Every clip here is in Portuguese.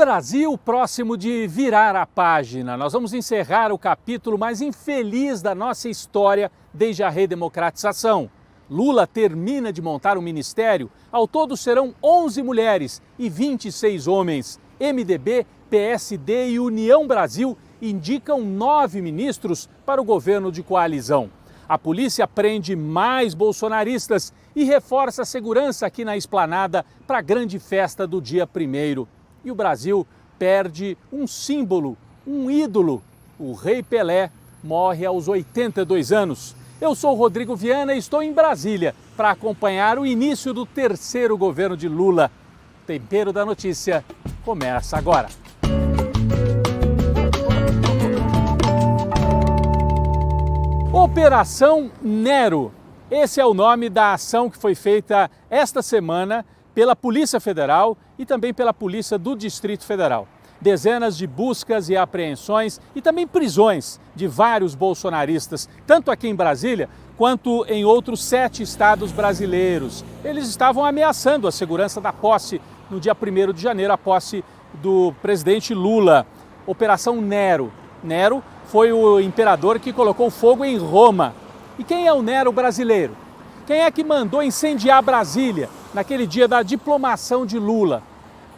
Brasil próximo de virar a página. Nós vamos encerrar o capítulo mais infeliz da nossa história desde a redemocratização. Lula termina de montar um ministério. Ao todo serão 11 mulheres e 26 homens. MDB, PSD e União Brasil indicam 9 ministros para o governo de coalizão. A polícia prende mais bolsonaristas e reforça a segurança aqui na esplanada para a grande festa do dia 1º. E o Brasil perde um símbolo, um ídolo. O Rei Pelé morre aos 82 anos. Eu sou Rodrigo Viana e estou em Brasília para acompanhar o início do 3º governo de Lula. O Tempero da Notícia começa agora. Operação Nero. Esse é o nome da ação que foi feita esta semana pela Polícia Federal e também pela Polícia do Distrito Federal. Dezenas de buscas e apreensões e também prisões de vários bolsonaristas, tanto aqui em Brasília quanto em outros 7 estados brasileiros. Eles estavam ameaçando a segurança da posse no dia 1º de janeiro, a posse do presidente Lula. Operação Nero. Nero foi o imperador que colocou fogo em Roma. E quem é o Nero brasileiro? Quem é que mandou incendiar Brasília naquele dia da diplomação de Lula?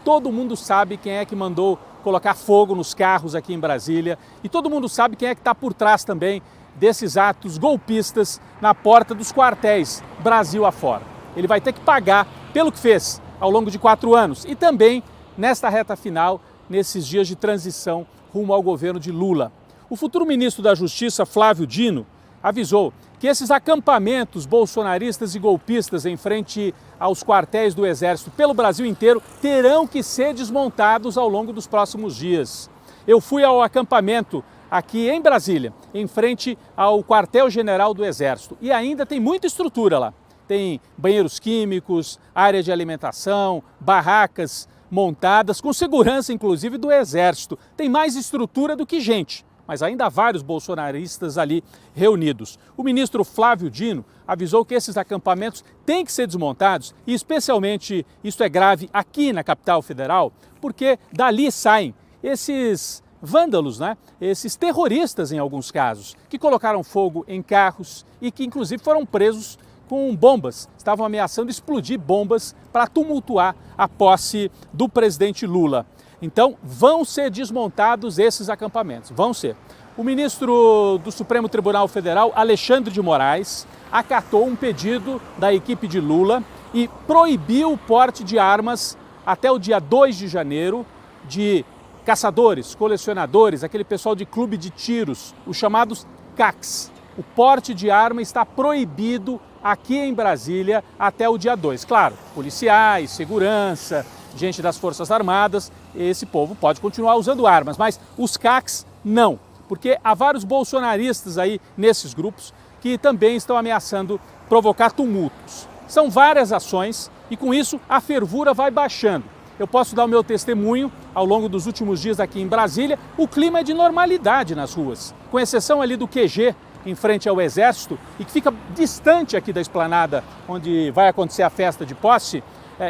Todo mundo sabe quem é que mandou colocar fogo nos carros aqui em Brasília e todo mundo sabe quem é que está por trás também desses atos golpistas na porta dos quartéis Brasil afora. Ele vai ter que pagar pelo que fez ao longo de 4 anos e também nesta reta final, nesses dias de transição rumo ao governo de Lula. O futuro ministro da Justiça, Flávio Dino, avisou que esses acampamentos bolsonaristas e golpistas em frente aos quartéis do Exército pelo Brasil inteiro terão que ser desmontados ao longo dos próximos dias. Eu fui ao acampamento aqui em Brasília, em frente ao quartel-general do Exército, e ainda tem muita estrutura lá. Tem banheiros químicos, área de alimentação, barracas montadas, com segurança inclusive do Exército. Tem mais estrutura do que gente. Mas ainda há vários bolsonaristas ali reunidos. O ministro Flávio Dino avisou que esses acampamentos têm que ser desmontados e especialmente isso é grave aqui na capital federal, porque dali saem esses vândalos, esses terroristas em alguns casos, que colocaram fogo em carros e que inclusive foram presos com bombas, estavam ameaçando explodir bombas para tumultuar a posse do presidente Lula. Então, vão ser desmontados esses acampamentos, vão ser. O ministro do Supremo Tribunal Federal, Alexandre de Moraes, acatou um pedido da equipe de Lula e proibiu o porte de armas até o dia 2 de janeiro de caçadores, colecionadores, aquele pessoal de clube de tiros, os chamados CACs. O porte de arma está proibido aqui em Brasília até o dia 2. Claro, policiais, segurança, gente das Forças Armadas, esse povo pode continuar usando armas, mas os CACs não, porque há vários bolsonaristas aí nesses grupos que também estão ameaçando provocar tumultos. São várias ações e com isso a fervura vai baixando. Eu posso dar o meu testemunho ao longo dos últimos dias aqui em Brasília, o clima é de normalidade nas ruas, com exceção ali do QG, em frente ao Exército, e que fica distante aqui da esplanada onde vai acontecer a festa de posse.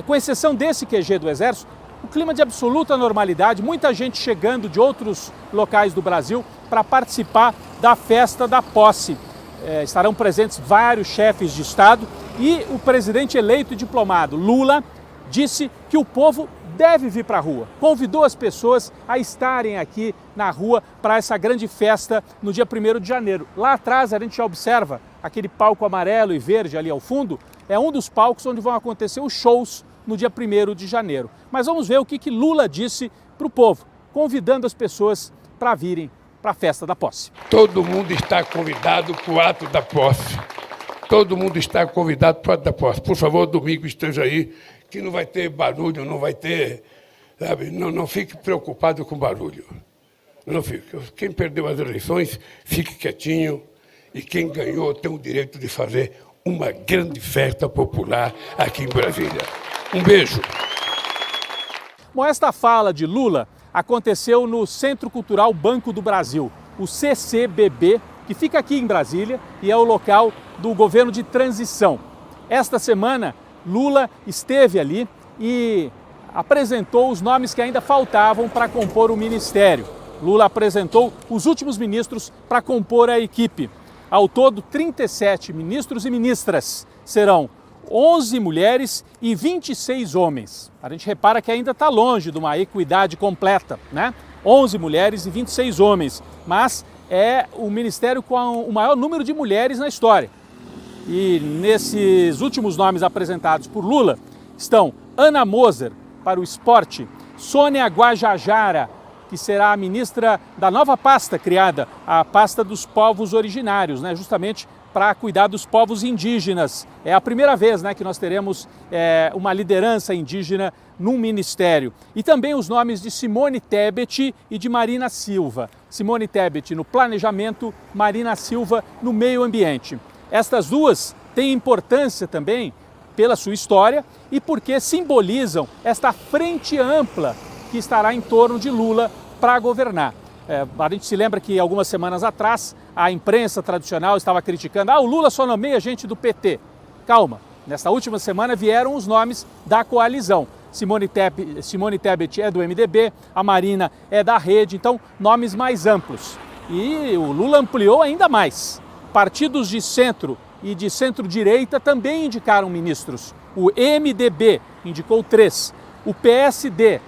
Com exceção desse QG do Exército, o clima de absoluta normalidade, muita gente chegando de outros locais do Brasil para participar da festa da posse. Estarão presentes vários chefes de Estado e o presidente eleito e diplomado, Lula, disse que o povo deve vir para a rua. Convidou as pessoas a estarem aqui na rua para essa grande festa no dia 1º de janeiro. Lá atrás a gente já observa aquele palco amarelo e verde ali ao fundo, é um dos palcos onde vão acontecer os shows no dia 1º de janeiro. Mas vamos ver o que Lula disse para o povo, convidando as pessoas para virem para a festa da posse. Todo mundo está convidado para o ato da posse. Todo mundo está convidado para o ato da posse. Por favor, domingo esteja aí, que não vai ter barulho, não vai ter... Sabe? Não fique preocupado com barulho. Não fique. Quem perdeu as eleições, fique quietinho. E quem ganhou tem o direito de fazer uma grande festa popular aqui em Brasília. Um beijo. Bom, esta fala de Lula aconteceu no Centro Cultural Banco do Brasil, o CCBB, que fica aqui em Brasília e é o local do governo de transição. Esta semana, Lula esteve ali e apresentou os nomes que ainda faltavam para compor o ministério. Lula apresentou os últimos ministros para compor a equipe. Ao todo, 37 ministros e ministras. Serão 11 mulheres e 26 homens. A gente repara que ainda está longe de uma equidade completa, né? 11 mulheres e 26 homens, mas é o ministério com o maior número de mulheres na história. E nesses últimos nomes apresentados por Lula estão Ana Moser, para o esporte, Sônia Guajajara, que será a ministra da nova pasta criada, a pasta dos povos originários, né, justamente para cuidar dos povos indígenas. É a primeira vez, né, que nós teremos uma liderança indígena num ministério. E também os nomes de Simone Tebet e de Marina Silva. Simone Tebet no planejamento, Marina Silva no meio ambiente. Estas duas têm importância também pela sua história e porque simbolizam esta frente ampla que estará em torno de Lula para governar. A gente se lembra que algumas semanas atrás a imprensa tradicional estava criticando: o Lula só nomeia gente do PT. Calma, nesta última semana vieram os nomes da coalizão. Simone Tebet é do MDB, a Marina é da Rede, então nomes mais amplos. E o Lula ampliou ainda mais. Partidos de centro e de centro-direita também indicaram ministros. O MDB indicou 3, o PSD,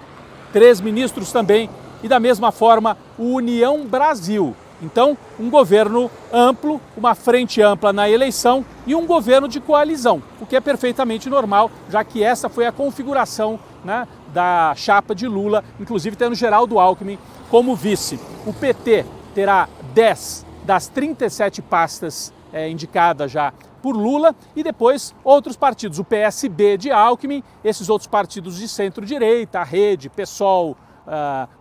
3 ministros também, e da mesma forma o União Brasil. Então, um governo amplo, uma frente ampla na eleição e um governo de coalizão, o que é perfeitamente normal, já que essa foi a configuração, né, da chapa de Lula, inclusive tendo Geraldo Alckmin como vice. O PT terá 10 das 37 pastas indicadas já por Lula e depois outros partidos, o PSB de Alckmin, esses outros partidos de centro-direita, a Rede, PSOL,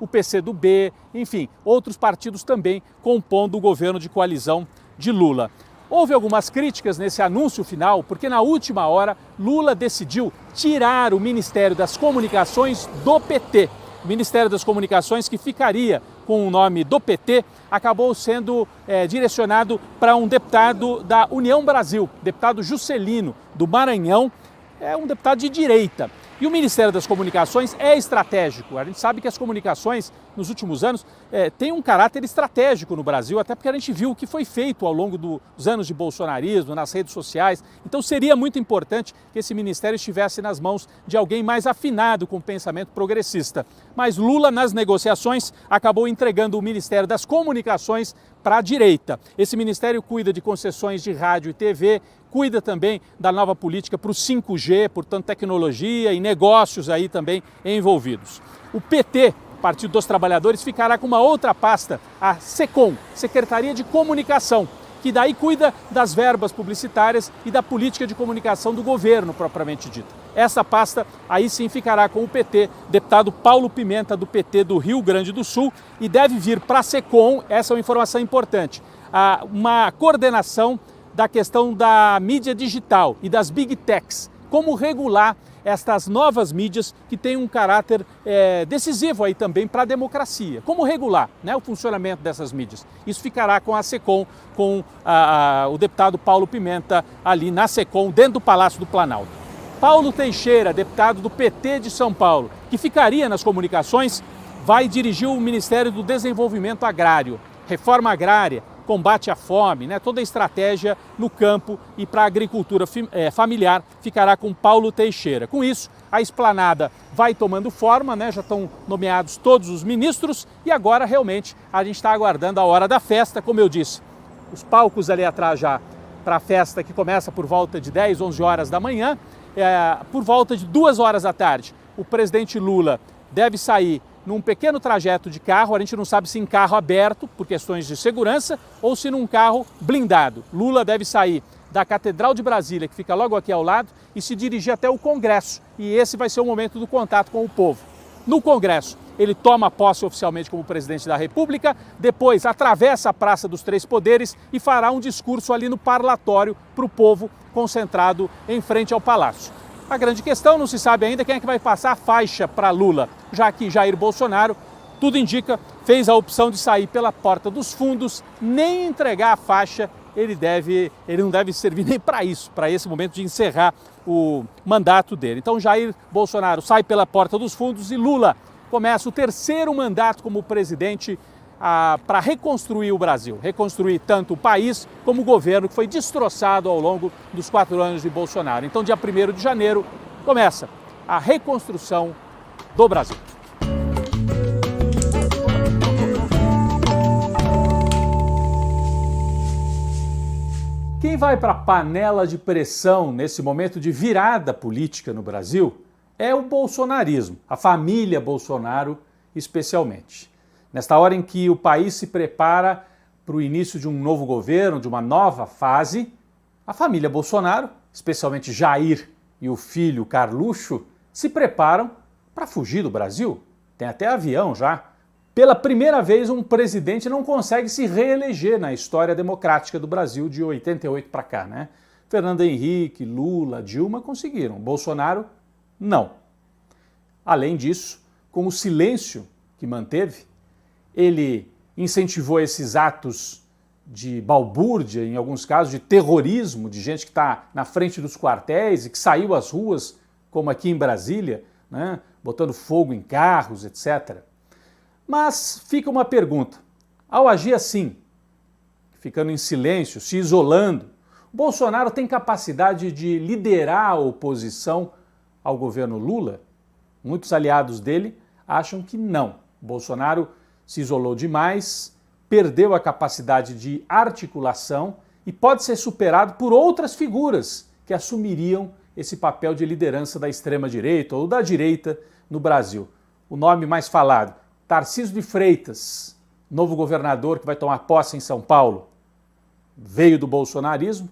o PCdoB, enfim, outros partidos também compondo o governo de coalizão de Lula. Houve algumas críticas nesse anúncio final, porque na última hora Lula decidiu tirar o Ministério das Comunicações do PT. O Ministério das Comunicações, que ficaria com o nome do PT, acabou sendo direcionado para um deputado da União Brasil, deputado Juscelino, do Maranhão, é um deputado de direita. E o Ministério das Comunicações é estratégico. A gente sabe que as comunicações, nos últimos anos, têm um caráter estratégico no Brasil, até porque a gente viu o que foi feito ao longo dos anos de bolsonarismo, nas redes sociais. Então seria muito importante que esse ministério estivesse nas mãos de alguém mais afinado com o pensamento progressista. Mas Lula, nas negociações, acabou entregando o Ministério das Comunicações para a direita. Esse ministério cuida de concessões de rádio e TV, cuida também da nova política para o 5G, portanto tecnologia e negócios aí também envolvidos. O PT, Partido dos Trabalhadores, ficará com uma outra pasta, a SECOM, Secretaria de Comunicação, que daí cuida das verbas publicitárias e da política de comunicação do governo propriamente dita. Essa pasta aí sim ficará com o PT, deputado Paulo Pimenta, do PT do Rio Grande do Sul, e deve vir para a SECOM, essa é uma informação importante, uma coordenação da questão da mídia digital e das big techs, como regular estas novas mídias que têm um caráter decisivo aí também para a democracia. Como regular, né, o funcionamento dessas mídias. Isso ficará com a SECOM, com o deputado Paulo Pimenta ali na SECOM, dentro do Palácio do Planalto. Paulo Teixeira, deputado do PT de São Paulo, que ficaria nas comunicações, vai dirigir o Ministério do Desenvolvimento Agrário, Reforma Agrária, combate à fome, né? Toda a estratégia no campo e para a agricultura familiar ficará com Paulo Teixeira. Com isso, a esplanada vai tomando forma, né? Já estão nomeados todos os ministros e agora realmente a gente está aguardando a hora da festa, como eu disse. Os palcos ali atrás já para a festa que começa por volta de 10, 11 horas da manhã, por volta de 2 horas da tarde, o presidente Lula deve sair num pequeno trajeto de carro, a gente não sabe se em carro aberto, por questões de segurança, ou se num carro blindado. Lula deve sair da Catedral de Brasília, que fica logo aqui ao lado, e se dirigir até o Congresso. E esse vai ser o momento do contato com o povo. No Congresso, ele toma posse oficialmente como presidente da República, depois atravessa a Praça dos Três Poderes e fará um discurso ali no parlatório para o povo concentrado em frente ao Palácio. A grande questão, não se sabe ainda quem é que vai passar a faixa para Lula, já que Jair Bolsonaro, tudo indica, fez a opção de sair pela porta dos fundos, nem entregar a faixa ele não deve servir nem para isso, para esse momento de encerrar o mandato dele. Então Jair Bolsonaro sai pela porta dos fundos e Lula começa o terceiro mandato como presidente para reconstruir o Brasil, reconstruir tanto o país como o governo que foi destroçado ao longo dos 4 anos de Bolsonaro. Então, dia 1º de janeiro, começa a reconstrução do Brasil. Quem vai para a panela de pressão nesse momento de virada política no Brasil é o bolsonarismo, a família Bolsonaro especialmente. Nesta hora em que o país se prepara para o início de um novo governo, de uma nova fase, a família Bolsonaro, especialmente Jair e o filho Carluxo, se preparam para fugir do Brasil. Tem até avião já. Pela primeira vez, um presidente não consegue se reeleger na história democrática do Brasil de 88 para cá, né? Fernando Henrique, Lula, Dilma conseguiram. Bolsonaro, não. Além disso, com o silêncio que manteve, ele incentivou esses atos de balbúrdia, em alguns casos de terrorismo, de gente que está na frente dos quartéis e que saiu às ruas, como aqui em Brasília, né, botando fogo em carros, etc. Mas fica uma pergunta. Ao agir assim, ficando em silêncio, se isolando, Bolsonaro tem capacidade de liderar a oposição ao governo Lula? Muitos aliados dele acham que não. Bolsonaro se isolou demais, perdeu a capacidade de articulação e pode ser superado por outras figuras que assumiriam esse papel de liderança da extrema-direita ou da direita no Brasil. O nome mais falado, Tarcísio de Freitas, novo governador que vai tomar posse em São Paulo, veio do bolsonarismo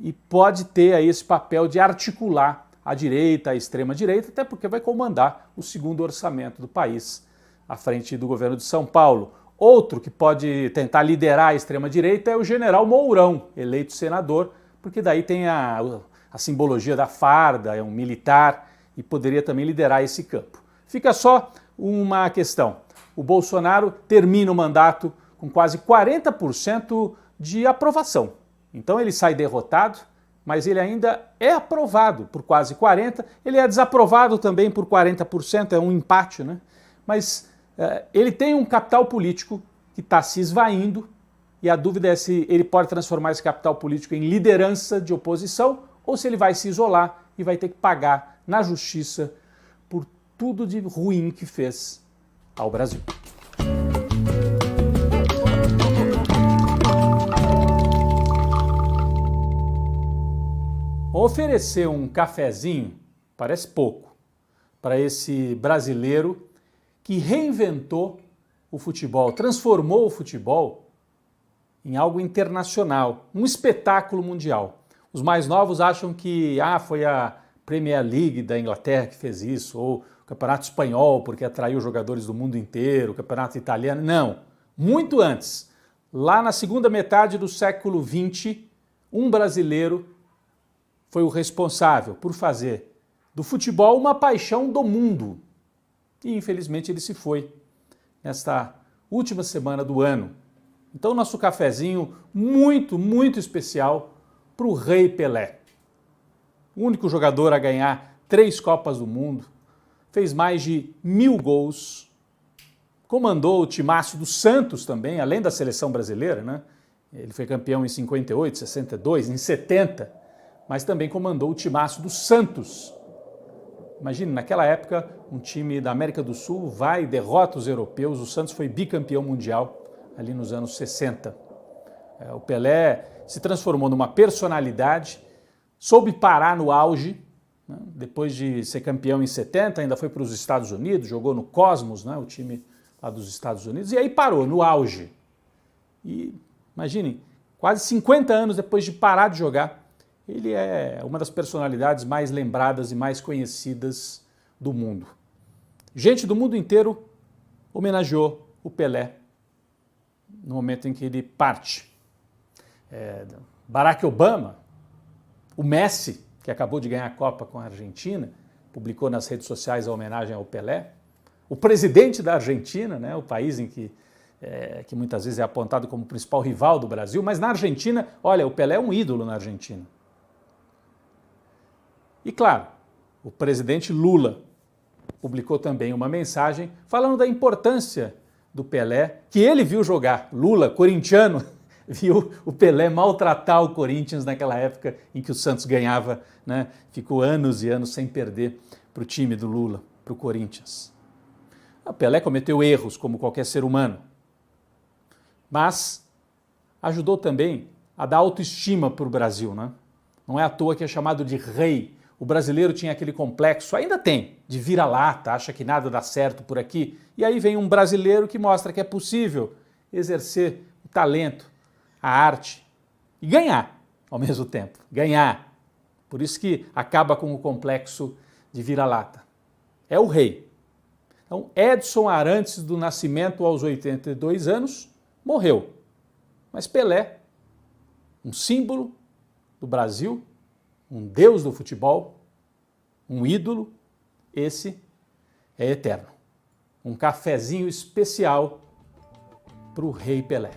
e pode ter aí esse papel de articular a direita, a extrema-direita, até porque vai comandar o segundo orçamento do país à frente do governo de São Paulo. Outro que pode tentar liderar a extrema-direita é o general Mourão, eleito senador, porque daí tem a simbologia da farda, é um militar e poderia também liderar esse campo. Fica só uma questão. O Bolsonaro termina o mandato com quase 40% de aprovação. Então ele sai derrotado, mas ele ainda é aprovado por quase 40%. Ele é desaprovado também por 40%, é um empate, né? Mas ele tem um capital político que está se esvaindo e a dúvida é se ele pode transformar esse capital político em liderança de oposição ou se ele vai se isolar e vai ter que pagar na justiça por tudo de ruim que fez ao Brasil. Oferecer um cafezinho parece pouco para esse brasileiro que reinventou o futebol, transformou o futebol em algo internacional, um espetáculo mundial. Os mais novos acham que foi a Premier League da Inglaterra que fez isso, ou o Campeonato Espanhol, porque atraiu jogadores do mundo inteiro, o Campeonato Italiano. Não, muito antes. Lá na segunda metade do século XX, um brasileiro foi o responsável por fazer do futebol uma paixão do mundo. E infelizmente ele se foi nesta última semana do ano. Então nosso cafezinho muito, muito especial para o Rei Pelé. O único jogador a ganhar 3 Copas do Mundo, fez mais de 1000 gols, comandou o timaço do Santos também, além da seleção brasileira, né? Ele foi campeão em 58, 62, em 70, mas também comandou o timaço do Santos. Imagine, naquela época, um time da América do Sul vai e derrota os europeus. O Santos foi bicampeão mundial ali nos anos 60. O Pelé se transformou numa personalidade, soube parar no auge, né? Depois de ser campeão em 70, ainda foi para os Estados Unidos, jogou no Cosmos, né? O time lá dos Estados Unidos, e aí parou no auge. E imagine, quase 50 anos depois de parar de jogar, ele é uma das personalidades mais lembradas e mais conhecidas do mundo. Gente do mundo inteiro homenageou o Pelé no momento em que ele parte. Barack Obama, o Messi, que acabou de ganhar a Copa com a Argentina, publicou nas redes sociais a homenagem ao Pelé. O presidente da Argentina, né, o país em que que muitas vezes é apontado como o principal rival do Brasil, mas na Argentina, olha, o Pelé é um ídolo na Argentina. E claro, o presidente Lula publicou também uma mensagem falando da importância do Pelé, que ele viu jogar. Lula, corintiano, viu o Pelé maltratar o Corinthians naquela época em que o Santos ganhava, né? Ficou anos e anos sem perder para o time do Lula, para o Corinthians. O Pelé cometeu erros, como qualquer ser humano, mas ajudou também a dar autoestima para o Brasil, né? Não é à toa que é chamado de rei. O brasileiro tinha aquele complexo, ainda tem, de vira-lata, acha que nada dá certo por aqui. E aí vem um brasileiro que mostra que é possível exercer o talento, a arte e ganhar ao mesmo tempo. Ganhar. Por isso que acaba com o complexo de vira-lata. É o rei. Então, Edson Arantes do Nascimento, aos 82 anos, morreu. Mas Pelé, um símbolo do Brasil, um deus do futebol, um ídolo, esse é eterno. Um cafezinho especial para o Rei Pelé.